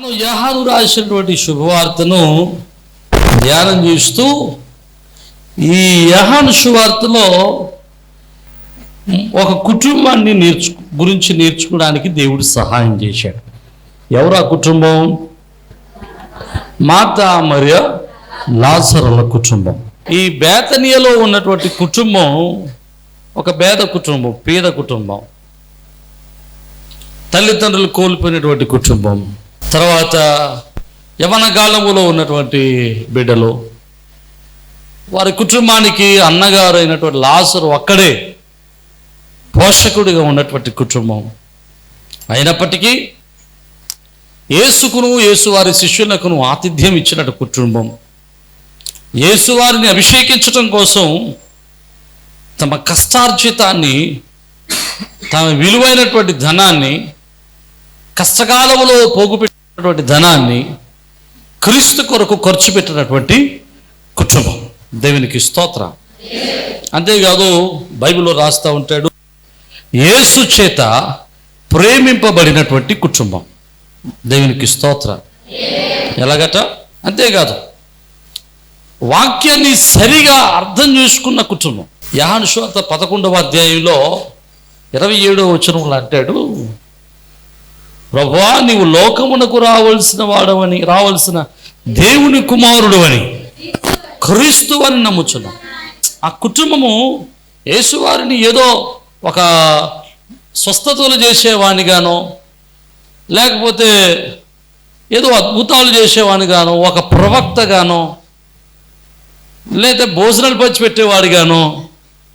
యోహాను రాసినటువంటి శుభవార్తను ధ్యానం చేస్తూ ఈ యోహాను శుభవార్తలో ఒక కుటుంబాన్ని గురించి నేర్చుకోవడానికి దేవుడు సహాయం చేశాడు. ఎవరు ఆ కుటుంబం? మార్తా మరియా లాజరుల కుటుంబం. ఈ బేతనియలో ఉన్నటువంటి కుటుంబం ఒక పేద కుటుంబం, తల్లిదండ్రులు కోల్పోయినటువంటి కుటుంబం. తర్వాత యవన కాలములో ఉన్నటువంటి బిడ్డలు, వారి కుటుంబానికి అన్నగారు అయినటువంటి లాజరు అక్కడే పోషకుడిగా ఉన్నటువంటి కుటుంబం. అయినప్పటికీ యేసుకును యేసువారి శిష్యులకును ఆతిథ్యం ఇచ్చినట్టు కుటుంబం. యేసువారిని అభిషేకించటం కోసం తమ కష్టార్జితాన్ని, తమ విలువైనటువంటి ధనాన్ని, కష్టకాలంలో పోగుపెట్టినటువంటి ధనాన్ని క్రీస్తు కొరకు ఖర్చు పెట్టినటువంటి కుటుంబం. దేవునికి స్తోత్రం. అంతేకాదు బైబిల్లో రాస్తూ ఉంటాడు, యేసు చేత ప్రేమింపబడినటువంటి కుటుంబం. దేవునికి స్తోత్రం. ఎలాగట? అంతేకాదు వాక్యాన్ని సరిగా అర్థం చేసుకున్న కుటుంబం. యోహాను సువార్త 11వ అధ్యాయంలో 27వ వచనంలో అంటాడు, ప్రభువా, నీవు లోకమునకు రావాల్సిన దేవుని కుమారుడు అని, క్రీస్తు అని నమ్ముచున్నాం. ఆ కుటుంబము యేసువారిని ఏదో ఒక స్వస్థతలు చేసేవానిగానో, లేకపోతే ఏదో అద్భుతాలు చేసేవానిగానో, ఒక ప్రవక్తగానో, లేదా భోజనాలు పంచిపెట్టేవాడిగానో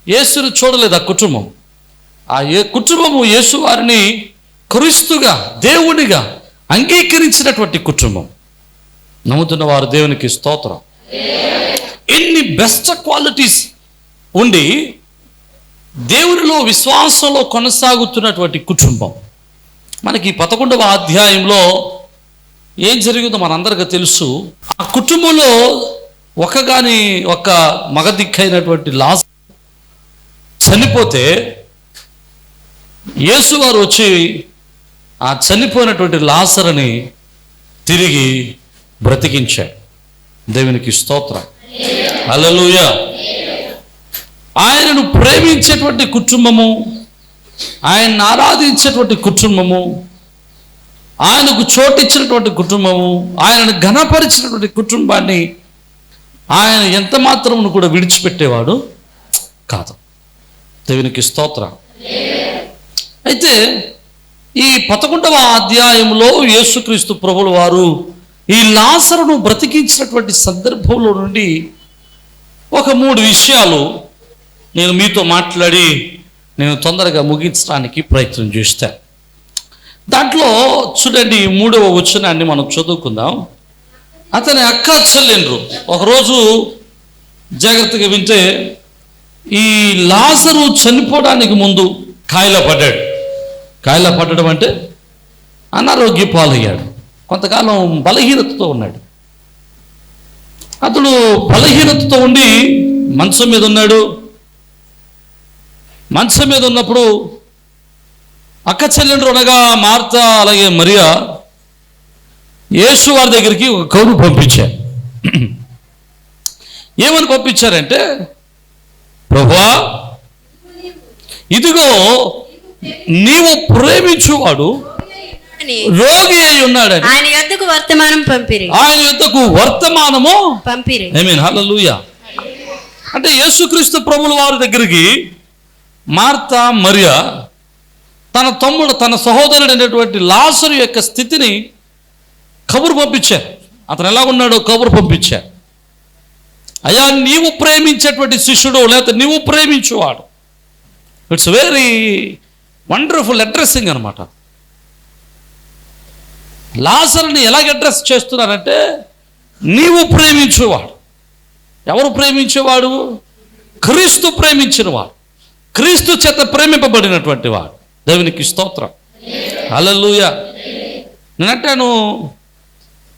యేసుని చూడలేదు. ఆ కుటుంబం, కుటుంబము యేసువారిని క్రీస్తుగా, దేవునిగా అంగీకరించినటువంటి కుటుంబం. నమ్ముతున్న వారు దేవునికి స్తోత్రం. ఎన్ని బెస్ట్ క్వాలిటీస్ ఉండి దేవునిలో విశ్వాసంలో కొనసాగుతున్నటువంటి కుటుంబం. మనకి 11వ అధ్యాయంలో ఏం జరిగిందో మనందరికీ తెలుసు. ఆ కుటుంబంలో ఒక మగ దిక్కైనటువంటి లాజరు చనిపోతే యేసువారు వచ్చి ఆ చనిపోయినటువంటి లాజరుని తిరిగి బ్రతికించాడు. దేవునికి స్తోత్రం. హల్లెలూయా. ఆయనను ప్రేమించేటువంటి కుటుంబము, ఆయన్ని ఆరాధించేటువంటి కుటుంబము, ఆయనకు చోటిచ్చినటువంటి కుటుంబము, ఆయనను ఘనపరిచినటువంటి కుటుంబాన్ని ఆయన ఎంత మాత్రమును కూడా విడిచిపెట్టేవాడు కాదు. దేవునికి స్తోత్రం. అయితే ఈ 11వ అధ్యాయంలో యేసుక్రీస్తు ప్రభువుల వారు ఈ లాజరును బ్రతికించినటువంటి సందర్భంలో నుండి ఒక 3 విషయాలు నేను మీతో మాట్లాడి నేను తొందరగా ముగించడానికి ప్రయత్నం చేస్తాను. దాంట్లో చూడండి, 3వ వచనాన్ని మనం చదువుకుందాం. అతని అక్క చెల్లెండ్రు ఒకరోజు జాగ్రత్తగా వింటే, ఈ లాజరు చనిపోవడానికి ముందు కాయిల పడ్డాడు. కాయిల పడ్డడం అంటే అనారోగ్య పాలయ్యాడు. కొంతకాలం బలహీనతతో ఉన్నాడు. అతడు బలహీనతతో ఉండి మంచం మీద ఉన్నాడు. మంచం మీద ఉన్నప్పుడు అక్క చెల్లెండ్రు అనగా మార్తా అలాగే మరియా యేసు వారి దగ్గరికి ఒక కబురు పంపించారు. ఏమని పంపించారంటే, ప్రభువా, ఇదిగో నీవు ప్రేమించువాడు రోగి అయి ఉన్నాడని ఆయన యొద్దకు వర్తమానము పంపిరి. ఆమేన్. హల్లెలూయా. అంటే యేసుక్రీస్తు ప్రభువుల వారి దగ్గరికి మార్తా మరియా తన సహోదరుడు అనేటువంటి లాజరు యొక్క స్థితిని కబురు పంపించారు. అతను ఎలా ఉన్నాడో కబురు పంపించారు. అయ్యా, నీవు ప్రేమించేటువంటి శిష్యుడు, లేకపోతే నీవు ప్రేమించువాడు. ఇట్స్ వెరీ వండర్ఫుల్ అడ్రస్సింగ్ అనమాట. లాజరుని ఎలాగ అడ్రస్ చేస్తున్నారంటే, నీవు ప్రేమించేవాడు. ఎవరు ప్రేమించేవాడు? క్రీస్తు ప్రేమించినవాడు, క్రీస్తు చేత ప్రేమింపబడినటువంటి వాడు. దేవునికి స్తోత్రం. హల్లెలూయా. నేనంటాను,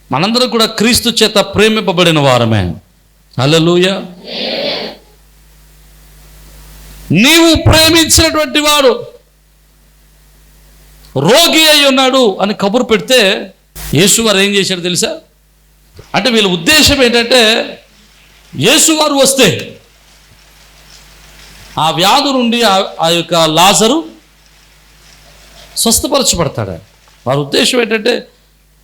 మనందరం కూడా క్రీస్తు చేత ప్రేమింపబడిన వారమే. హల్లెలూయా. నీవు ప్రేమించినటువంటి వాడు రోగి అయి ఉన్నాడు అని కబురు పెడితే యేసువారు ఏం చేశాడు తెలుసా? అంటే వీళ్ళ ఉద్దేశం ఏంటంటే యేసువారు వస్తే ఆ వ్యాధి నుండి ఆ యొక్క లాజరు స్వస్థపరచబడతాడు. వారి ఉద్దేశం ఏంటంటే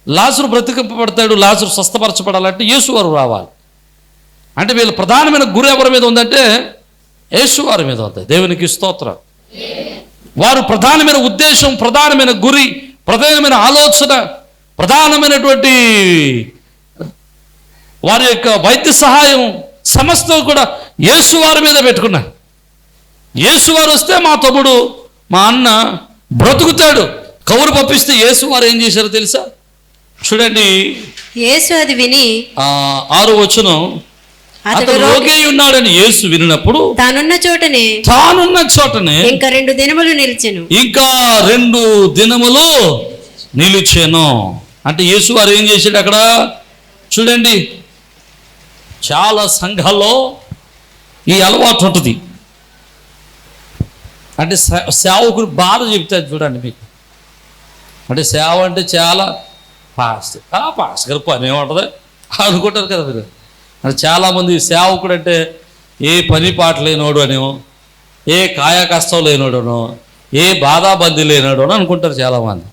లాజరు బ్రతికింపబడతాడు, లాజరు స్వస్థపరచబడాలంటే యేసువారు రావాలి. అంటే వీళ్ళ ప్రధానమైన గురి ఎవరి మీద ఉందంటే యేసువారి మీద ఉంది. దేవునికి స్తోత్రం. వారు ప్రధానమైన ఉద్దేశం, ప్రధానమైన గురి, ప్రధానమైన ఆలోచన, ప్రధానమైనటువంటి వారి యొక్క వైద్య సహాయం సమస్తం కూడా యేసువారి మీద పెట్టుకున్నారు. యేసువారు వస్తే మా తమ్ముడు, మా అన్న బ్రతుకుతాడు. కబురు పంపిస్తే యేసువారు ఏం చేశారో తెలుసా? చూడండి, యేసు అది విని 6వ వచనం, అతడు రోగి ఉన్నాడని యేసు వినినప్పుడు తానున్న చోటనే ఇంకా 2 దినములు నిలిచెను. అంటే యేసు వారు ఏం చేశాడు అక్కడ? చూడండి, చాలా సంఘాల్లో ఈ అలవాటు ఉంటుంది. అంటే సేవకుడు బాధ చెప్తారు చూడండి మీకు. అంటే సేవ అంటే చాలా పాస్ట్ గారు పని ఏముంటుంది అనుకుంటారు కదా మీరు. అంటే చాలామంది సేవకుడు అంటే ఏ పని పాట లేనోడు అనేమో, ఏ కాయ కష్టం లేనోడనో, ఏ బాధాబంది లేనోడనో అనుకుంటారు చాలామంది.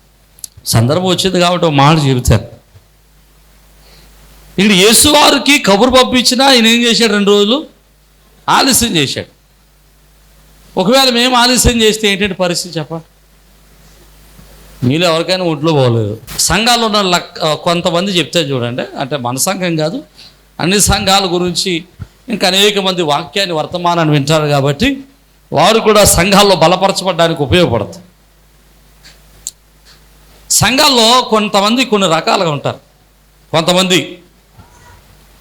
సందర్భం వచ్చింది కాబట్టి ఒక మాట చెబుతారు. ఇక్కడ యేసువారికి కబురు పంపించినా ఆయన ఏం చేశాడు? 2 రోజులు ఆలస్యం చేశాడు. ఒకవేళ మేము ఆలస్యం చేస్తే ఏంటంటే పరిస్థితి చెప్పండి. మీలో ఎవరికైనా ఒంట్లో పోలేదు. సంఘాల్లో ఉన్న కొంతమంది చెప్తే చూడండి, అంటే మన సంఘం కాదు, అన్ని సంఘాల గురించి ఇంకా అనేక మంది వాక్యాన్ని, వర్తమానాన్ని వింటారు కాబట్టి వారు కూడా సంఘాల్లో బలపరచబడడానికి ఉపయోగపడుతుంది. సంఘాల్లో కొంతమంది కొన్ని రకాలుగా ఉంటారు. కొంతమంది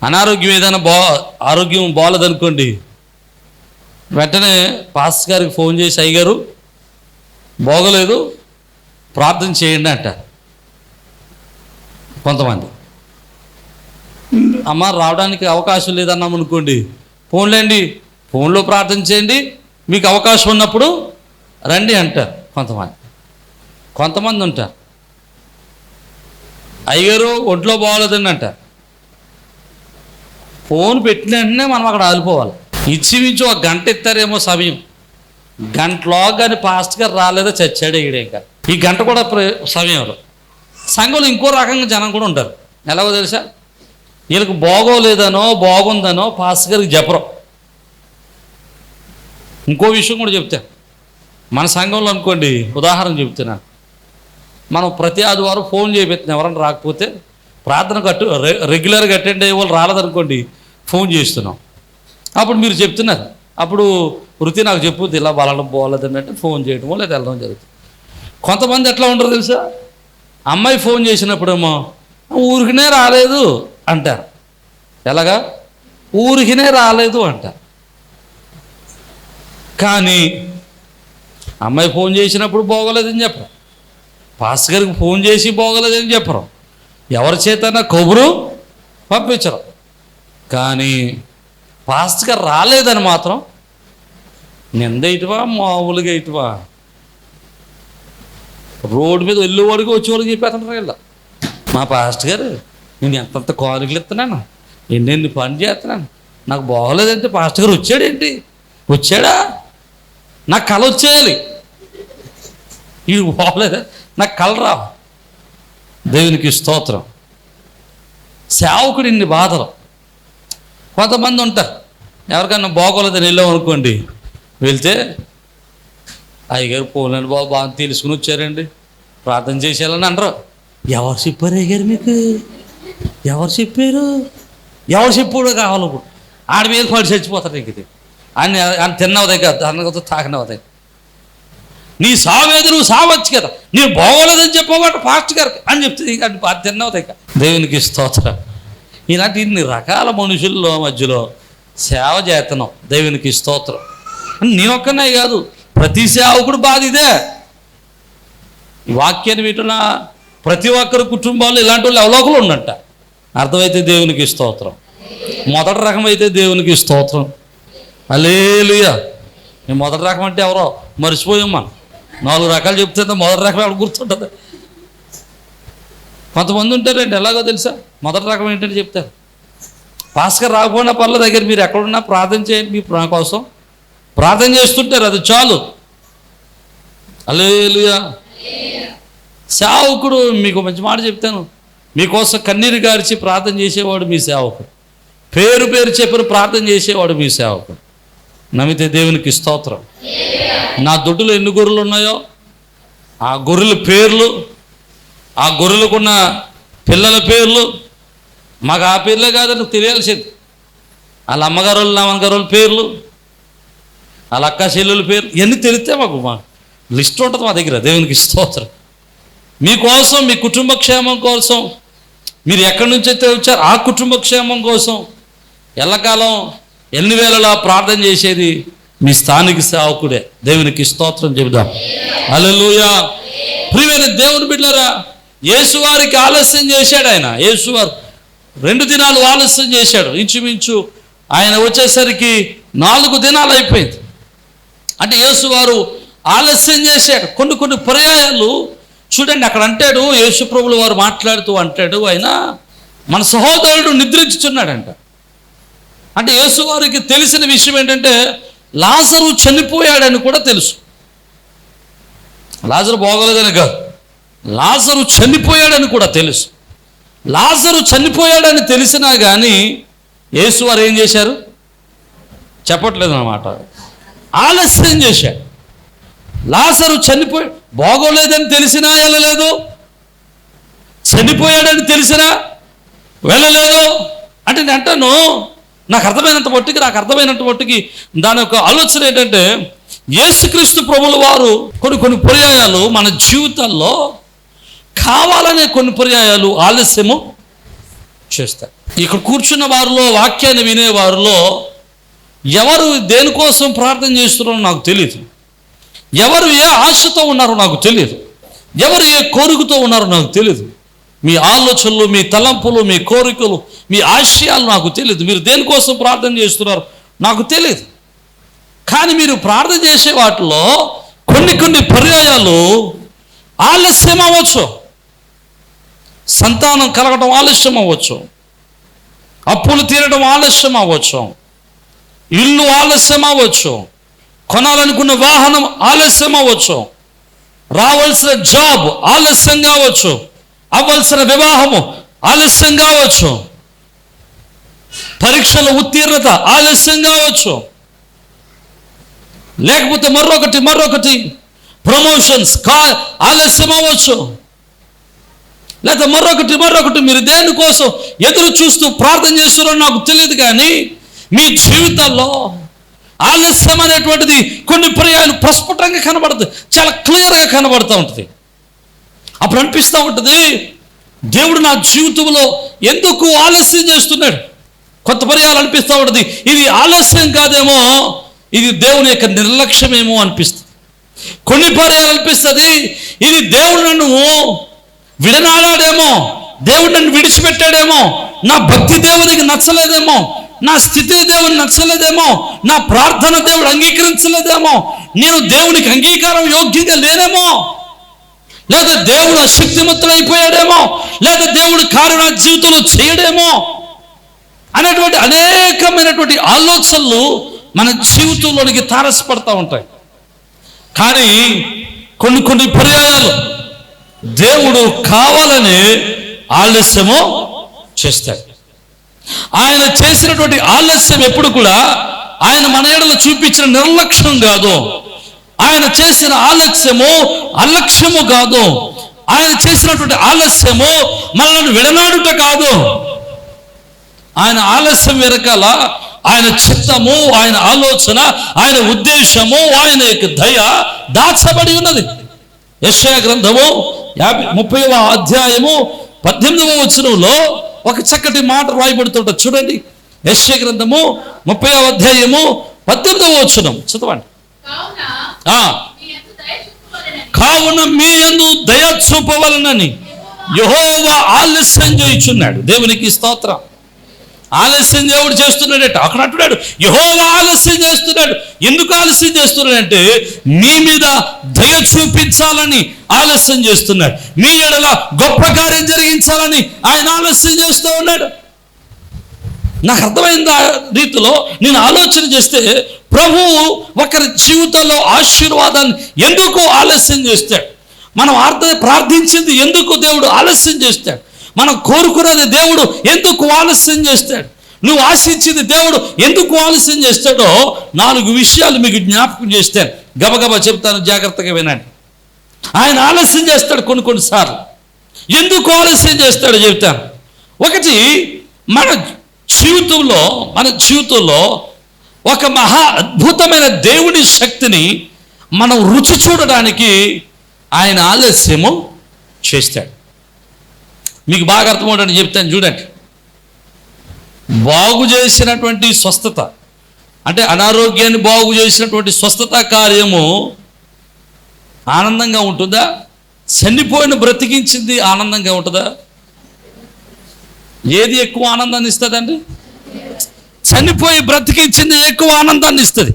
అనారోగ్యం ఏదైనా ఆరోగ్యం బాగోలేదనుకోండి, వెంటనే పాస్టర్ గారికి ఫోన్ చేసి, అయ్యగారు బాగోలేదు ప్రార్థన చేయండి అంటారు. కొంతమంది అమ్మ రావడానికి అవకాశం లేదన్నాం అనుకోండి, ఫోన్లేండి, ఫోన్లో ప్రార్థన చేయండి, మీకు అవకాశం ఉన్నప్పుడు రండి అంటారు. కొంతమంది ఉంటారు, అయ్యగారు ఒంట్లో బాగోలేదండి అంటారు. ఫోన్ పెట్టిన వెంటనే మనం అక్కడ ఆగిపోవాలి. ఇచ్చిమించి 1 గంట ఇస్తారేమో సమయం, గంటలో కానీ పాస్ట్ గారు రాలేదో చచ్చాడే ఈడే. ఇంకా ఈ గంట కూడా సమయంలో సంఘంలో ఇంకో రకంగా జనం కూడా ఉంటారు. ఎలాగో తెలుసా? వీళ్ళకి బాగోలేదనో బాగుందనో పాస్ట్ గారికి చెప్పరు. ఇంకో విషయం కూడా చెప్తా. మన సంఘంలో అనుకోండి, ఉదాహరణ చెప్తున్నా, మనం ప్రతి ఆదివారం ఫోన్ చేపిస్తున్నాం. ఎవరైనా రాకపోతే ప్రార్థన రెగ్యులర్గా అటెండ్ అయ్యే వాళ్ళు రాలేదనుకోండి, ఫోన్ చేస్తున్నాం. అప్పుడు మీరు చెప్తున్నారు, అప్పుడు వృత్తి నాకు చెప్పుద్ది ఇలా వాళ్ళని పోలేదని అంటే ఫోన్ చేయడమో లేదా వెళ్ళడం జరుగుతుంది. కొంతమంది ఎట్లా ఉంటారు తెలుసా? అమ్మాయి ఫోన్ చేసినప్పుడేమో ఊరికినే రాలేదు అంటారు. ఎలాగా? ఊరికినే రాలేదు అంటారు. కానీ అమ్మాయి ఫోన్ చేసినప్పుడు బాగోలేదని చెప్పరు, పాస్టర్ గారికి ఫోన్ చేసి బాగోలేదని చెప్పరు, ఎవరి చేతనా కబురు పంపించరు. కానీ పాస్టర్ గారు రాలేదని మాత్రం నింద ఇటువా మామూలుగా ఇటువా రోడ్డు మీద వెళ్ళేవాడికి వచ్చేవాడికి చెప్పేస్తుంటారు. వీళ్ళ మా పాస్టర్ గారు నేను ఎంతంత కానుకలు ఇస్తున్నాను, ఎన్నెన్ని పని చేస్తున్నాను, నాకు బాగోలేదంటే పాస్టర్ గారు వచ్చాడేంటి? వచ్చాడా? నాకు కళ వచ్చేయాలి, ఇది బాగోలేదా నాకు కళ రావు. దేవునికి స్తోత్రం. సేవకుడు ఇన్ని బాధలు. కొంతమంది ఉంటారు, ఎవరికైనా బాగోలేదని వెళ్ళాం అనుకోండి, వెళ్తే అయ్యగారు పోలేండి బాబు బాగా తెలుసుకుని వచ్చారండి, ప్రార్థన చేసేయాలని అంటారు. ఎవరు చెప్పారు అయ్యగారు మీకు? ఎవరు చెప్పారు? ఎవరు చెప్పుడు కావాలి? ఇప్పుడు ఆడి మీద పడి చచ్చిపోతారు. ఇంక ఇది అని తిన్నవదే కదా, అన్నతో తాకినవదే. నీ సావేది నువ్వు సావచ్చు కదా, నేను బాగోలేదని చెప్పమాట పాస్టర్ గారికి అని చెప్తుంది. ఇక అది తిన్నవదే కదా. దేవునికి స్తోత్రం. ఇలాంటి ఇన్ని రకాల మనుషుల్లో మధ్యలో సేవ చేస్తున్నాం. దేవునికి స్తోత్రం. నేనొక్కనే కాదు, ప్రతి సేవకుడు బాధ ఇదే. ఈ వాక్యాన్ని వింటున్న ప్రతి ఒక్కరి కుటుంబాల్లో ఇలాంటి వాళ్ళు అవలోకలు ఉన్నట్ట. అర్థమైతే దేవునికి స్తోత్రం. మొదటి రకం అయితే దేవునికి స్తోత్రం. హల్లెలూయా. ఈ మొదటి రకం అంటే ఎవరో మర్చిపోయాం మనం. 4 రకాలు చెప్తే మొదటి రకం ఎవరు గుర్తుంటుంది? కొంతమంది ఉంటారండి, ఎలాగో తెలుసా? మొదటి రకం ఏంటంటే చెప్తారు, పాస్కర్ రాకపోయినా పర్లేదు, దగ్గర మీరు ఎక్కడున్నా ప్రార్థన చేయండి, మీ నా కోసం ప్రార్థన చేస్తుంటారు, అది చాలు. హల్లెలూయా. సేవకుడు, మీకు మంచి మాట చెప్తాను, మీకోసం కన్నీరు గార్చి ప్రార్థన చేసేవాడు మీ సేవకుడు. పేరు పేరు చెప్పిన ప్రార్థన చేసేవాడు మీ సేవకుడు. నమ్మితే దేవునికి స్తోత్రం. నా దొడ్డులో ఎన్ని గొర్రెలు ఉన్నాయో ఆ గొర్రెల పేర్లు, ఆ గొర్రెలకున్న పిల్లల పేర్లు, మాకు ఆ పేర్లే కాదని తెలియాల్సింది. వాళ్ళ అమ్మగారు నాన్నగారుల పేర్లు, వాళ్ళ అక్క చెల్లెల పేర్లు ఇవన్నీ తెలిస్తే మా లిస్ట్ ఉంటుంది మా దగ్గర. దేవునికి స్తోత్రం. మీకోసం, మీ కుటుంబ క్షేమం కోసం, మీరు ఎక్కడి నుంచి అయితే వచ్చారు ఆ కుటుంబ క్షేమం కోసం ఎల్లకాలం ఎన్ని వేళలా ప్రార్థన చేసేది మీ స్థానిక సేవకుడే. దేవునికి స్తోత్రం చెబుదాం. హల్లెలూయా. ప్రియమైన దేవుని బిడ్డలారా, యేసువారికి ఆలస్యం చేశాడు ఆయన. యేసువారు 2 దినాలు ఆలస్యం చేశాడు. ఇంచుమించు ఆయన వచ్చేసరికి 4 దినాలు అయిపోయింది. అంటే యేసువారు ఆలస్యం చేశాడు. కొన్ని పర్యాయాలు చూడండి, అక్కడ అంటాడు, యేసు ప్రభువుల వారు మాట్లాడుతూ అంటాడు, ఆయన మన సహోదరుడు నిద్రించుచున్నాడంట. అంటే యేసువారికి తెలిసిన విషయం ఏంటంటే లాజరు చనిపోయాడని కూడా తెలుసు. లాజరు బాగోలేదని కాదు, లాజరు చనిపోయాడని కూడా తెలుసు. లాజరు చనిపోయాడని తెలిసినా కానీ యేసువారు ఏం చేశారు చెప్పట్లేదు అన్నమాట, ఆలస్యం చేశాడు. లాజరు బాగోలేదని తెలిసినా వెళ్ళలేదు, చనిపోయాడని తెలిసినా వెళ్ళలేదు. అంటే నేను అంటాను, నాకు అర్థమైనంత మట్టుకి దాని యొక్క ఆలోచన ఏంటంటే, యేసుక్రీస్తు ప్రభువుల వారు కొన్ని పర్యాయాలు మన జీవితాల్లో కావాలనే కొన్ని పర్యాయాలు ఆలస్యము చేస్తారు. ఇక్కడ కూర్చున్న వారిలో, వాక్యాన్ని వినేవారిలో ఎవరు దేనికోసం ప్రార్థన చేస్తున్నారో నాకు తెలియదు, ఎవరు ఏ ఆశతో ఉన్నారో నాకు తెలియదు, ఎవరు ఏ కోరికతో ఉన్నారో నాకు తెలియదు. మీ ఆలోచనలు, మీ తలంపులు, మీ కోరికలు, మీ ఆశయాలు నాకు తెలియదు. మీరు దేనికోసం ప్రార్థన చేస్తున్నారు నాకు తెలియదు. కానీ మీరు ప్రార్థన చేసే వాటిలో కొన్ని పర్యాయాలు ఆలస్యం అవ్వచ్చు. సంతానం కలగడం ఆలస్యం అవ్వచ్చు, అప్పులు తీరడం ఆలస్యం అవ్వచ్చు, ఇల్లు ఆలస్యం అవ్వచ్చు, కొనాలనుకున్న వాహనం ఆలస్యం అవ్వచ్చు, రావాల్సిన జాబ్ ఆలస్యం కావచ్చు, అవ్వాల్సిన వివాహము ఆలస్యం కావచ్చు, పరీక్షల ఉత్తీర్ణత ఆలస్యం కావచ్చు, లేకపోతే మరొకటి ప్రమోషన్స్ ఆలస్యం అవ్వచ్చు, లేదా మరొకటి మీరు దేనికోసం ఎదురు చూస్తూ ప్రార్థన చేస్తున్నారో నాకు తెలియదు. కానీ మీ జీవితాల్లో ఆలస్యం అనేటువంటిది కొన్ని పర్యాయాలు ప్రస్ఫుటంగా కనబడుతుంది, చాలా క్లియర్గా కనబడుతూ ఉంటుంది. అప్పుడు అనిపిస్తూ ఉంటుంది, దేవుడు నా జీవితంలో ఎందుకు ఆలస్యం చేస్తున్నాడు. కొంత పర్యాలు అనిపిస్తూ ఉంటుంది, ఇది ఆలస్యం కాదేమో, ఇది దేవుని యొక్క నిర్లక్ష్యమేమో అనిపిస్తుంది. కొన్ని పర్యాలు అనిపిస్తుంది, ఇది దేవుడు నన్ను విడనాడాడేమో, దేవుడు నన్ను విడిచిపెట్టాడేమో, నా భక్తి దేవునికి నచ్చలేదేమో, నా స్థితి దేవుని నచ్చలేదేమో, నా ప్రార్థన దేవుడు అంగీకరించలేదేమో, నేను దేవునికి అంగీకారం యోగ్యంగా లేనేమో, లేదా దేవుడు అశక్తిమంతుడైపోయాడేమో, లేదా దేవుడు కార్యం నా జీవితంలో చేయడేమో అనేటువంటి అనేకమైనటువంటి ఆలోచనలు మన జీవితంలోనికి తారసపడతా ఉంటాయి. కానీ కొన్ని పర్యాయాలు దేవుడు కావాలని ఆలస్యము చేస్తాడు. ఆయన చేసినటువంటి ఆలస్యం ఎప్పుడు కూడా ఆయన మన ఎడల చూపించిన నిర్లక్ష్యం కాదు, ఆయన చేసిన ఆలస్యము అలక్ష్యము కాదు, ఆయన చేసినటువంటి ఆలస్యము మనల్ని విడనాడుట కాదు. ఆయన ఆలస్యం వెనకాల ఆయన చిత్తము, ఆయన ఆలోచన, ఆయన ఉద్దేశము, ఆయన యొక్క దయ దాచబడి ఉన్నది. యెషయా గ్రంథము 30వ అధ్యాయము 18వ వచనంలో ఒక చక్కటి మాట రాయబడుతుంటుంది. చూడండి, యెషయా గ్రంథము 30వ అధ్యాయము 18వ వచనం చదవండి. కావున మీ యందు దయ చూపవలనని యెహోవా ఆలస్యం చేయుచున్నాడు. దేవునికి స్తోత్రం. ఆలస్యం దేవుడు చేస్తున్నాడట. అక్కడ అంటున్నాడు యెహోవా ఆలస్యం చేస్తున్నాడు. ఎందుకు ఆలస్యం చేస్తున్నాడంటే మీ మీద దయ చూపించాలని ఆలస్యం చేస్తున్నాడు. మీ ఎడల గొప్ప కార్యం జరిగించాలని ఆయన ఆలస్యం చేస్తూ ఉన్నాడు. నాకు అర్థమైన రీతిలో నేను ఆలోచన చేస్తే ప్రభువు ఒకరి జీవితంలో ఆశీర్వాదాన్ని ఎందుకు ఆలస్యం చేస్తాడు? మనం ప్రార్థించింది ఎందుకు దేవుడు ఆలస్యం చేస్తాడు? మనం కోరుకున్నది దేవుడు ఎందుకు ఆలస్యం చేస్తాడు? నువ్వు ఆశించింది దేవుడు ఎందుకు ఆలస్యం చేస్తాడో 4 విషయాలు మీకు జ్ఞాపకం చేస్తాను. గబగబా చెప్తాను, జాగ్రత్తగా వినండి. ఆయన ఆలస్యం చేస్తాడు కొన్నిసార్లు. ఎందుకు ఆలస్యం చేస్తాడో చెప్తాను. ఒకటి, మన జీవితంలో ఒక మహా అద్భుతమైన దేవుని శక్తిని మనం రుచి చూడడానికి ఆయన ఆలస్యము చేస్తాడు. మీకు బాగా అర్థమవుతుందని చెప్తాను చూడండి. బాగు చేసినటువంటి స్వస్థత, అంటే అనారోగ్యాన్ని బాగు చేసినటువంటి స్వస్థత కార్యము ఆనందంగా ఉంటుందా? చనిపోయిన బ్రతికించింది ఆనందంగా ఉంటుందా? ఏది ఎక్కువ ఆనందాన్ని ఇస్తుందండి? చనిపోయి బ్రతికించింది ఎక్కువ ఆనందాన్ని ఇస్తుంది.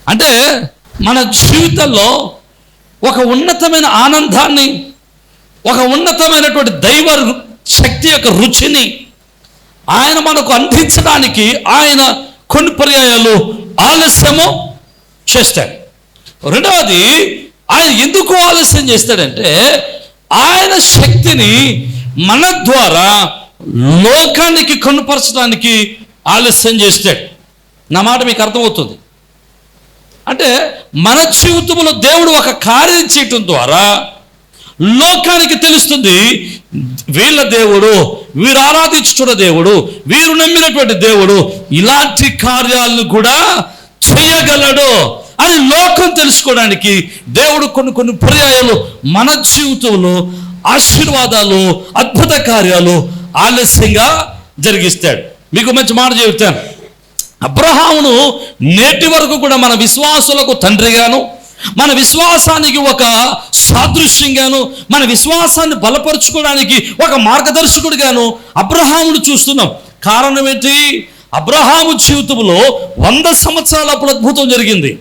అంటే మన జీవితంలో ఒక ఉన్నతమైన ఆనందాన్ని, ఒక ఉన్నతమైనటువంటి దైవ శక్తి యొక్క రుచిని ఆయన మనకు అందించడానికి ఆయన కొన్ని పర్యాయాలు ఆలస్యము చేస్తాడు. రెండవది, ఆయన ఎందుకు ఆలస్యం చేస్తాడంటే ఆయన శక్తిని మన ద్వారా లోకానికి కనుపరచడానికి ఆలస్యం చేస్తాడు. నా మాట మీకు అర్థమవుతుంది. అంటే మన జీవితంలో దేవుడు ఒక కార్యం చేయటం ద్వారా లోకానికి తెలుస్తుంది, వీళ్ళ దేవుడు, వీరు ఆరాధించుతున్న దేవుడు, వీరు నమ్మినటువంటి దేవుడు ఇలాంటి కార్యాలను కూడా చేయగలడు అని లోకం తెలుసుకోవడానికి దేవుడు కొన్ని పర్యాయాలు మన జీవితంలో ఆశీర్వాదాలు, అద్భుత కార్యాలు ఆలస్యంగా జరిగిస్తాడు. మీకు మంచి మాట చెబుతాను. అబ్రహామును నేటి వరకు కూడా మన విశ్వాసులకు తండ్రిగాను, మన విశ్వాసానికి ఒక సాదృశ్యంగాను, మన విశ్వాసాన్ని బలపరుచుకోవడానికి ఒక మార్గదర్శకుడిగాను అబ్రహామును చూస్తున్నాం. కారణం ఏంటి? అబ్రహాము జీవితంలో 100 సంవత్సరాల అప్పుడు అద్భుతం జరిగింది.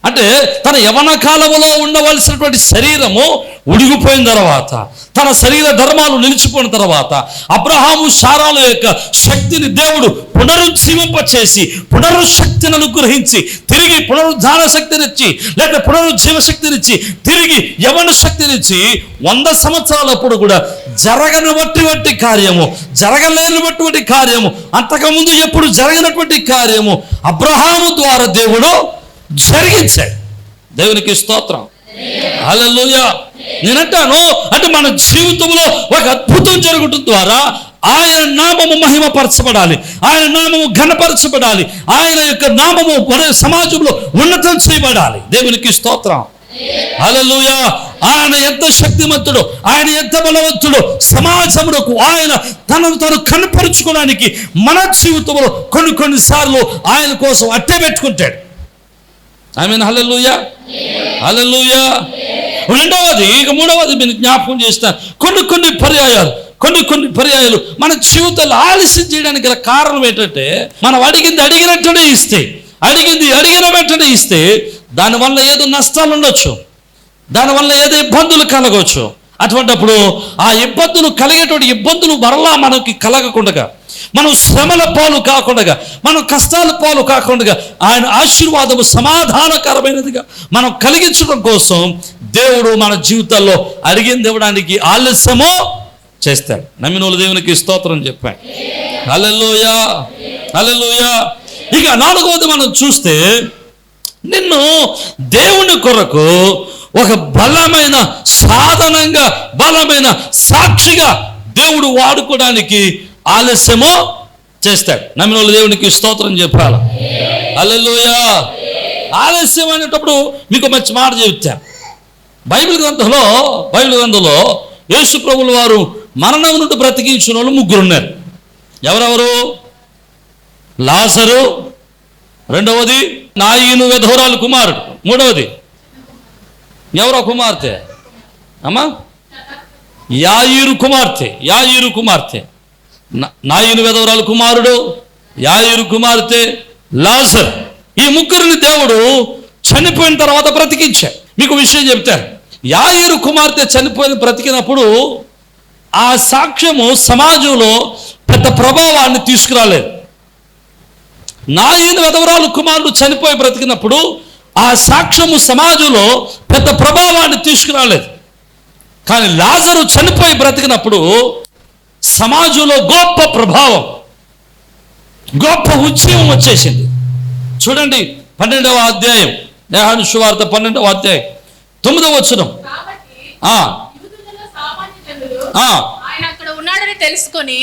అంటే తన యవన కాలంలో ఉండవలసినటువంటి శరీరము ఉడిగిపోయిన తర్వాత, తన శరీర ధర్మాలు నిలిచిపోయిన తర్వాత అబ్రహాము శారాల యొక్క శక్తిని దేవుడు పునరుజ్జీవింపచేసి, పునరుశక్తిని అనుగ్రహించి, తిరిగి పునరుద్ధాన శక్తినిచ్చి, లేక పునరుజ్జీవ శక్తినిచ్చి, తిరిగి యవన శక్తినిచ్చి 100 సంవత్సరాలప్పుడు కూడా జరగనటువంటి కార్యము, జరగలేనటువంటి కార్యము, అంతకుముందు ఎప్పుడు జరిగినటువంటి కార్యము అబ్రహాము ద్వారా దేవుడు జరిగించాడు. దేవునికి స్తోత్రం, హల్లెలూయా. నేనంటాను, అంటే మన జీవితంలో ఒక అద్భుతం జరగటం ద్వారా ఆయన నామము మహిమపరచబడాలి, ఆయన నామము ఘనపరచబడాలి, ఆయన యొక్క నామము మన సమాజంలో ఉన్నతం చేయబడాలి. దేవునికి స్తోత్రం, హల్లెలూయా. ఆయన ఎంత శక్తిమంతుడు, ఆయన ఎంత బలవంతుడు, సమాజములకు ఆయన తను కనపరుచుకోవడానికి మన జీవితంలో కొన్నిసార్లు ఆయన కోసం అట్టే పెట్టుకుంటాడు. ఆమేన్, హల్లెలూయా, హల్లెలూయా. రెండవది, ఇక మూడవది నేను జ్ఞాపకం చేస్తాను. కొన్ని పర్యాయాలు మన జీవితంలో ఆలస్యం చేయడానికి గల కారణం ఏంటంటే, మనం అడిగినట్టునే ఇస్తే, అడిగిన వెంటనే ఇస్తే దానివల్ల ఏదో నష్టాలు ఉండొచ్చు, దానివల్ల ఏదో ఇబ్బందులు కలగవచ్చు. అటువంటిప్పుడు ఆ కలిగేటువంటి ఇబ్బందులు మరలా మనకి కలగకుండా, మనం శ్రమల పాలు కాకుండా, మనం కష్టాల పాలు కాకుండా ఆయన ఆశీర్వాదము సమాధానకరమైనదిగా మనం కలిగించడం కోసం దేవుడు మన జీవితాల్లో అడిగింది ఇవ్వడానికి ఆలస్యము చేస్తాడు. నమ్మినోళ్ళు దేవునికి స్తోత్రం చెప్పాడు. హల్లెలూయా, హల్లెలూయా. ఇక 4వది మనం చూస్తే, నిన్ను దేవుని కొరకు ఒక బలమైన సాధనంగా, బలమైన సాక్షిగా దేవుడు వాడుకోవడానికి ఆలస్యము చేస్తాడు. నమ్మిన వాళ్ళు దేవునికి స్తోత్రం చెప్పాలి. హల్లెలూయా. ఆలస్యం అనేటప్పుడు మీకు మంచి మాట చెప్తాను. బైబిల్ గ్రంథంలో యేసు ప్రభువుల వారు మరణం నుండి బ్రతికించిన వాళ్ళు 3 ఉన్నారు. ఎవరెవరు? లాజరు, రెండవది నాయీను విధవరాలు కుమారుడు, మూడవది ఎవరో కుమార్తె అమ్మా, యాయీరు కుమార్తె. నాయిను విధవరాలు కుమారుడు, యాయిరు కుమార్తె, లాజర్, ఈ ముగ్గురిని దేవుడు చనిపోయిన తర్వాత బ్రతికించాడు. మీకు విషయం చెప్తారు, యాయిరు కుమార్తె చనిపోయిన బ్రతికినప్పుడు ఆ సాక్ష్యము సమాజంలో పెద్ద ప్రభావాన్ని తీసుకురాలేదు. నాయిను విధవరాలు కుమారుడు చనిపోయి బ్రతికినప్పుడు ఆ సాక్ష్యము సమాజంలో పెద్ద ప్రభావాన్ని తీసుకురాలేదు. కానీ లాజరు చనిపోయి బ్రతికినప్పుడు సమాజంలో గొప్ప ప్రభావం, గొప్ప ఉద్యమం వచ్చేసింది. చూడండి 12వ అధ్యాయం, యోహాను సువార్త 12వ అధ్యాయం 9వ వచనం. ఆయన అక్కడ ఉన్నాడని తెలుసుకొని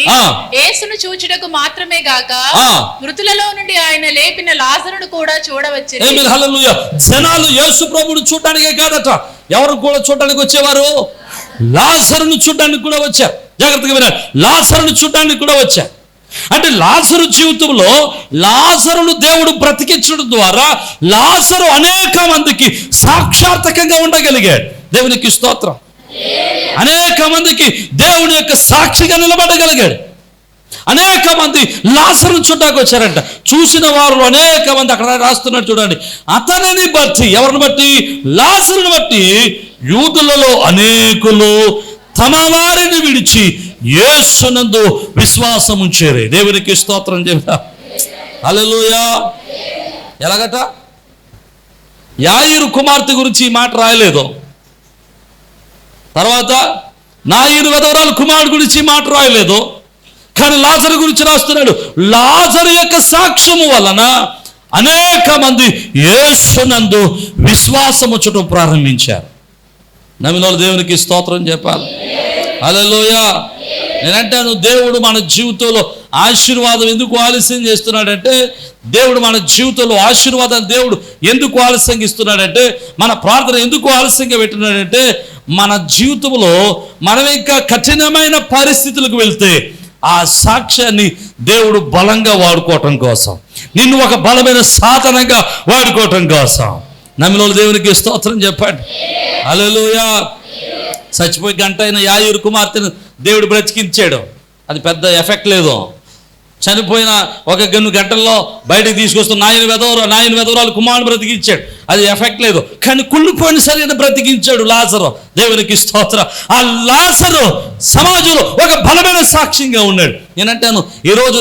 యేసును చూచుటకు మాత్రమే గాక మృతులలో నుండి ఆయన లేపిన లాజరును కూడా చూడవచ్చు. హల్లెలూయా. జనాలు యేసు ప్రభువును చూడడానికే కాదట, ఎవరు కూడా చూడడానికి వచ్చేవారు? లాజరును చూడడానికి కూడా వచ్చారు. జాగ్రత్తగా వినాలి, లాజరును చూడడానికి కూడా వచ్చారు. అంటే లాజరు జీవితంలో లాజరును దేవుడు బ్రతికించడం ద్వారా లాజరు అనేక మందికి సాక్షాత్కంగా ఉండగలిగాడు. దేవునికి స్తోత్రం. అనేక మందికి దేవుని యొక్క సాక్షిగా నిలబడగలిగాడు. అనేక మంది లాజరును చూడడానికి వచ్చారంట. చూసిన వారు అనేక మంది, అక్కడ రాస్తున్నాడు చూడండి, అతనిని బట్టి, ఎవరిని బట్టి? లాజరుని బట్టి యూదులలో అనేకులు తమ వారిని విడిచి యేసునందు విశ్వాసం ఉంచారు. దేవునికి స్తోత్రం చెప్తా. హల్లెలూయా. ఎలాగట? యాయిరు కుమార్తె గురించి ఈ మాట రాయలేదు. తర్వాత నాయిను విధవరాలు కుమారుడు గురించి మాట రాయలేదు. కానీ లాజరు గురించి రాస్తున్నాడు. లాజరు యొక్క సాక్ష్యము వలన అనేక మంది యేసునందు విశ్వాసం ఉంచడం ప్రారంభించారు. నమ్మిన దేవునికి స్తోత్రం చెప్పాలి. హల్లెలూయా. నేనంటాను, దేవుడు మన జీవితంలో ఆశీర్వాదం ఎందుకు ఆలస్యం చేస్తున్నాడంటే, దేవుడు మన జీవితంలో ఆశీర్వాదాన్ని దేవుడు ఎందుకు ఆలస్యంగా ఇస్తున్నాడంటే, మన ప్రార్థన ఎందుకు ఆలస్యంగా పెట్టినాడంటే, మన జీవితంలో మనం ఇంకా కఠినమైన పరిస్థితులకు వెళ్తే ఆ సాక్ష్యాన్ని దేవుడు బలంగా వాడుకోవటం కోసం, నిన్ను ఒక బలమైన సాధనంగా వాడుకోవటం కోసం. నమ్మిన దేవునికి స్తోత్రం చెప్పండి. హల్లెలూయా. చచ్చిపోయి గంట అయిన యాయిరు కుమార్తెను దేవుడు బ్రతికించాడు. అది పెద్ద ఎఫెక్ట్ లేదు. చనిపోయిన ఒక 2 గంటల్లో బయటకు తీసుకొస్తున్న నాయన వెధవరాలు కుమారుడు బ్రతికించాడు. అది ఎఫెక్ట్ లేదు. కానీ కుళ్ళిపోయిన సరైన బ్రతికించాడు లాజరు. దేవునికి స్తోత్రం. ఆ లాజరు సమాజంలో ఒక బలమైన సాక్ష్యంగా ఉన్నాడు. నేనంటాను, ఈరోజు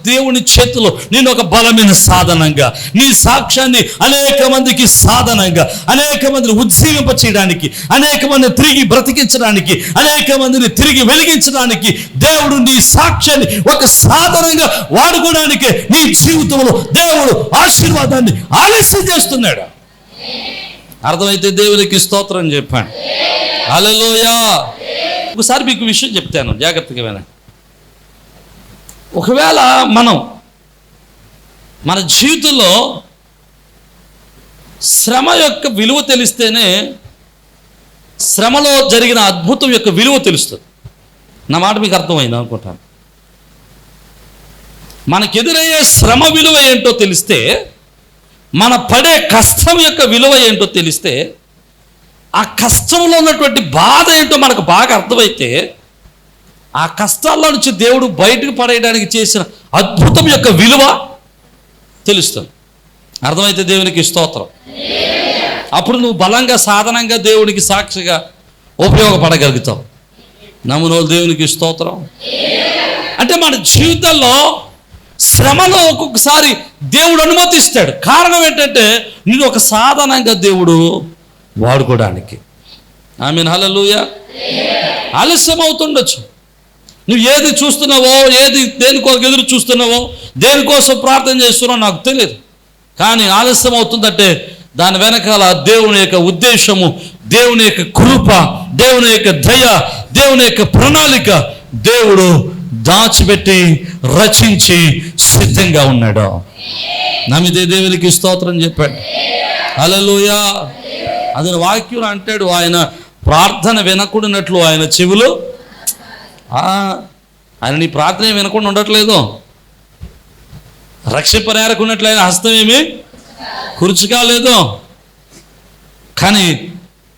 దేవుని చేతిలో నేను ఒక బలమైన సాధనంగా, నీ సాక్ష్యాన్ని అనేక మందికి సాధనంగా, అనేక మందిని ఉజ్జీవింప చేయడానికి, అనేక మందిని తిరిగి బ్రతికించడానికి, అనేక మందిని తిరిగి వెలిగించడానికి దేవుడు నీ సాక్ష్యాన్ని ఒక సాధనంగా వాడుకోవడానికి నీ జీవితంలో దేవుడు ఆశీర్వాదాన్ని ఆలస్యం చేస్తున్నాడు. అర్థమైతే దేవునికి స్తోత్రం చెప్పండి. హల్లెలూయా. ఒకసారి మీకు విషయం చెప్తాను, జాగ్రత్తగా వినండి. ఒకవేళ మన జీవితంలో శ్రమ యొక్క విలువ తెలిస్తేనే శ్రమలో జరిగిన అద్భుతం యొక్క విలువ తెలుస్తుంది. నా మాట మీకు అర్థమైంది అనుకుంటాను. మనకెదురయ్యే శ్రమ విలువ ఏంటో తెలిస్తే, మన పడే కష్టం యొక్క విలువ ఏంటో తెలిస్తే, ఆ కష్టంలో ఉన్నటువంటి బాధ ఏంటో మనకు బాగా అర్థమైతే, ఆ కష్టాల్లో నుంచి దేవుడు బయటకు పడేయడానికి చేసిన అద్భుతం యొక్క విలువ తెలుస్తుంది. అర్థమైతే దేవునికి స్తోత్రం. అప్పుడు నువ్వు బలంగా సాధనంగా దేవునికి సాక్షిగా ఉపయోగపడగలుగుతావు. నమ్మునోళ్ళు దేవునికి స్తోత్రం. అంటే మన జీవితంలో శ్రమలో ఒక్కొక్కసారి దేవుడు అనుమతిస్తాడు. కారణం ఏంటంటే నేను ఒక సాధనంగా దేవుడు వాడుకోవడానికి. ఆమేన్. హల్లెలూయా. ఆలస్యం అవుతుండొచ్చు. నువ్వు ఏది చూస్తున్నావో, దేనికోసం ఎదురు చూస్తున్నావో, దేనికోసం ప్రార్థన చేస్తున్నావో నాకు తెలియదు. కానీ ఆలస్యం అవుతుందంటే దాని వెనకాల దేవుని యొక్క ఉద్దేశము, దేవుని యొక్క కృప, దేవుని యొక్క దయ, దేవుని యొక్క ప్రణాళిక దేవుడు దాచిపెట్టి రచించి సిద్ధంగా ఉన్నాడు. నమ్మితే దేవునికి స్తోత్రం చెప్పాడు. హల్లెలూయా. అతని వాక్యం అంటాడు, ఆయన ప్రార్థన వినకుండానట్లు ఆయన చెవులు, ఆయన నీ ప్రార్థన వినకుండా ఉండట్లేదు. రక్షింపనేరకున్నట్లు ఆయన హస్తం ఏమి కురుచు కాలేదు. కానీ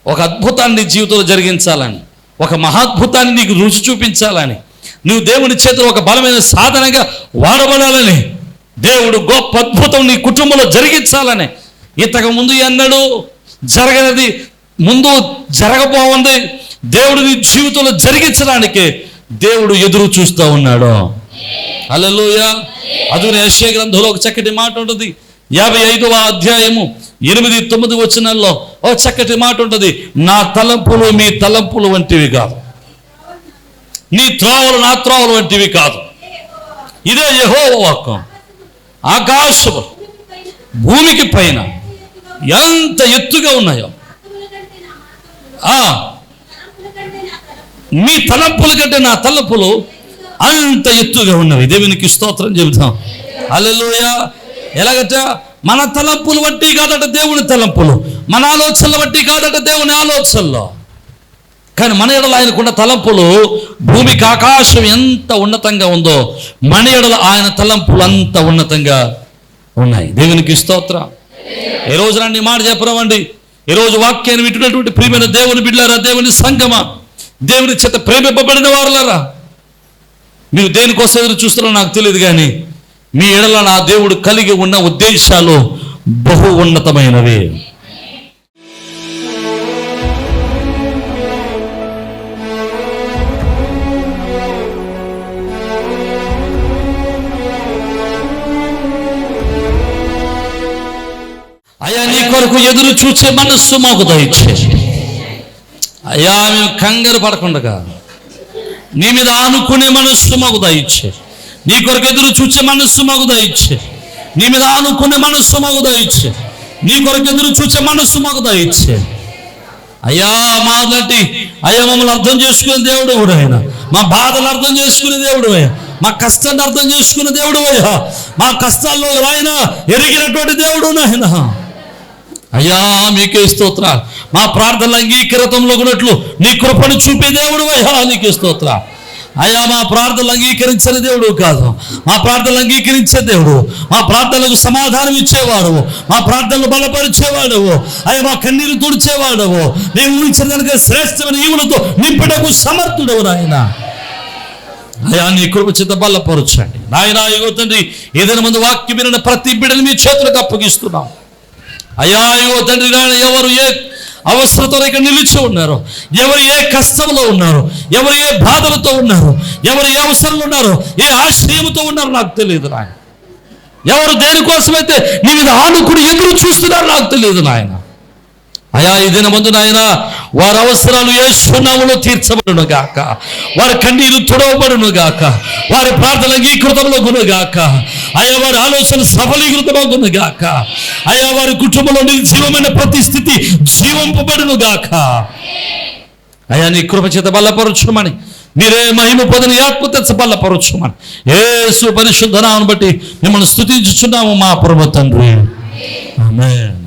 ఒక అద్భుతాన్ని నీ జీవితంలో జరిగించాలని, ఒక మహాద్భుతాన్ని నీకు రుచి చూపించాలని నువ్వు దేవుని చేతిలో ఒక బలమైన సాధనగా వాడబడాలని, దేవుడు గొప్ప అద్భుతం నీ కుటుంబంలో జరిగించాలని, ఇంతకు ముందు ఎన్నడూ జరగనిది ముందు జరగబోఉంది దేవుడు నీ జీవితంలో జరిగించడానికి దేవుడు ఎదురు చూస్తూ ఉన్నాడు. హల్లెలూయా. అందుకని యెషయా గ్రంథంలో ఒక చక్కటి మాట ఉంటుంది. 55వ అధ్యాయము 8-9 వచనాల్లో ఓ చక్కటి మాట ఉంటుంది. నా తలంపులు మీ తలంపులు వంటివి కాదు, నీ త్రోవలు నా త్రోవలు వంటివి కాదు. ఇదే యెహోవా వాక్కు. ఆకాశము భూమికి పైన ఎంత ఎత్తుగా ఉన్నాయో మీ తలంపుల కంటే నా తలంపులు అంత ఎత్తుగా ఉన్నవి. దేవునికి స్తోత్రం చెబుతాం. హల్లెలూయా. ఎలాగట? మన తలంపులు బట్టి కాదట దేవుని తలంపులు, మన ఆలోచనలు బట్టి కాదట దేవుని ఆలోచనలో. కానీ మన ఎడల ఆయనకున్న తలంపులు భూమికి ఆకాశం ఎంత ఉన్నతంగా ఉందో మన ఎడల ఆయన తలంపులు అంత ఉన్నతంగా ఉన్నాయి. దేవునికి స్తోత్రం. ఈ రోజు నన్ను మాట చెప్పరామండి. ఈరోజు వాక్యాన్ని వింటున్నటువంటి ప్రియమైన దేవుని బిడ్డలారా, దేవుని సంగమా, దేవుని చేత ప్రేమింపబడిన వారులారా, మీరు దేనికోసం ఎదురు చూస్తున్నారో నాకు తెలియదు, కానీ మీ ఎడల నా దేవుడు కలిగి ఉన్న ఉద్దేశాలు బహు ఉన్నతమైనవి. అయ్యా, నీ కొరకు ఎదురు చూచే మనస్సు మాకు దయచే. అయ్యా, మేము కంగారు పడకుండా నీ మీద ఆనుకునే మనస్సు మాకు దయచే. నీ కొరకు ఎదురు చూచే మనస్సు మాకు దయచే. నీ మీద ఆనుకునే మనస్సు మాకు దయచే. నీ కొరకు ఎదురు చూచే మనస్సు మాకు దయచే. అయ్యా, మాలాంటి అయ్యా మమ్మల్ని అర్థం చేసుకునే దేవుడు కూడా ఆయన, మా బాధలు అర్థం చేసుకునే దేవుడు అయ్యా, మా కష్టాన్ని అర్థం చేసుకునే దేవుడు అయ్యా, మా కష్టాల్లో ఆయన ఎరిగినటువంటి దేవుడు నాయన. అయ్యా, మీకే స్తోత్రాలు. మా ప్రార్థనలు అంగీకృతంలో ఉన్నట్లు నీ కృపను చూపే దేవుడు అయ్యా, నీకే స్తోత్రాలు. అయ్యా, మా ప్రార్థనలు అంగీకరించని దేవుడు కాదు, మా ప్రార్థనలు అంగీకరించే దేవుడు, మా ప్రార్థనలకు సమాధానం ఇచ్చేవాడు, మా ప్రార్థనలు బలపరిచేవాడు అయ్యా, మా కన్నీరు తుడిచేవాడు, మేము ఊహించిన దానికి శ్రేష్టమైన ఈవులతో నింపడకు సమర్థుడవు నాయన. అయ్యా, నీ కృప చేత బలపరచండి నాయన. ఇగో తండ్రి, ఏదైనా ముందు వాక్యం విన్న ప్రతి బిడ్డని మీ చేతులకు అప్పగిస్తున్నాం అయ్యా. ఇగో తండ్రి, ఎవరు ఏ అవసరతలో ఇక్కడ నిలిచి ఉన్నారు, ఎవరు ఏ కష్టంలో ఉన్నారు, ఎవరు ఏ బాధలతో ఉన్నారు, ఎవరు ఏ అవసరంలో ఉన్నారు, ఏ ఆశ్రయంతో ఉన్నారు నాకు తెలియదు నాయన. ఎవరు దేనికోసమైతే నీ మీద ఆనుకుని ఎదురు చూస్తున్నారు నాకు తెలియదు నాయన. అయా, ఇదిన ముందు నాయన వారి అవసరాలు యేసు నామములో తీర్చబడును గాక, వారి కన్నీరు తుడవబడును గాక, వారి ప్రార్థన అంగీకృతమగును గాక, అయా వారి ఆలోచన సఫలీకృతమగును గాక, అయా వారి కుటుంబంలో నిర్జీవమైన ప్రతి స్థితి జీవింపబడును గాక. అయా, నీ కృప చేత బలపరచుమని, మీరే మహిమ పొందని ఆత్మ తెచ్చ బలపరచుమని యేసు పరిశుద్ధ నామమును బట్టి మిమ్మల్ని స్తుతించుచున్నాము మా పరమ తండ్రి. ఆమేన్.